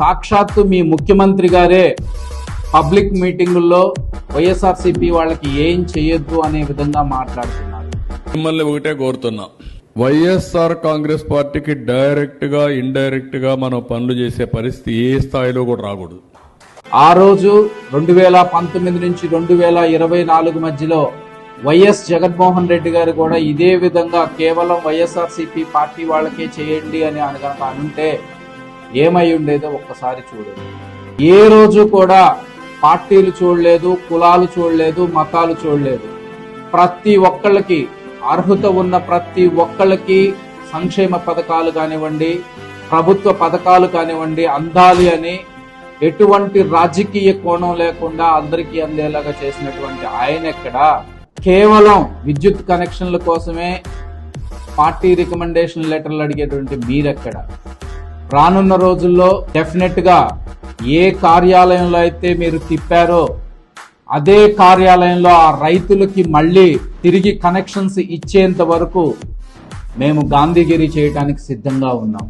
సాక్షాత్తు మీ ముఖ్యమంత్రి గారే పబ్లిక్ మీటింగుల్లో వైఎస్ఆర్సీపీ వాళ్ళకి ఏం చేయొద్దు అనే విధంగా మాట్లాడుతున్నారు. మిమ్మల్ని ఒకటే కోరుతున్నా, వైఎస్ఆర్ కాంగ్రెస్ పార్టీకి డైరెక్ట్ గా ఇండైరెక్ట్ గా మనం పనులు చేసే పరిస్థితి ఏ స్థాయిలో కూడా రాకూడదు. ఆ రోజు 2019 నుంచి 2024 మధ్యలో వైఎస్ జగన్మోహన్ రెడ్డి గారు కూడా ఇదే విధంగా కేవలం వైఎస్ఆర్సీపీ పార్టీ వాళ్ళకే చేయండి అని కనుక అనుంటే ఏమై ఉండేదో ఒక్కసారి చూడండి. ఏ రోజు కూడా పార్టీలు చూడలేదు, కులాలు చూడలేదు, మతాలు చూడలేదు. ప్రతి ఒక్కళ్ళకి అర్హత ఉన్న ప్రతి ఒక్కళ్ళకి సంక్షేమ పథకాలు కానివ్వండి, ప్రభుత్వ పథకాలు కానివ్వండి అందాలి అని ఎటువంటి రాజకీయ కోణం లేకుండా అందరికీ అందేలాగా చేసినటువంటి ఆయన ఎక్కడ కేవలం విద్యుత్ కనెక్షన్ల కోసమే పార్టీ రికమెండేషన్ లెటర్లు అడిగేటువంటి మీరెక్కడ? రానున్న రోజుల్లో డెఫినెట్ గా ఏ కార్యాలయంలో అయితే మీరు తిప్పారో అదే కార్యాలయంలో ఆ రైతులకి మళ్ళీ తిరిగి కనెక్షన్స్ ఇచ్చేంత వరకు మేము గాంధీగిరి చేయడానికి సిద్ధంగా ఉన్నాం.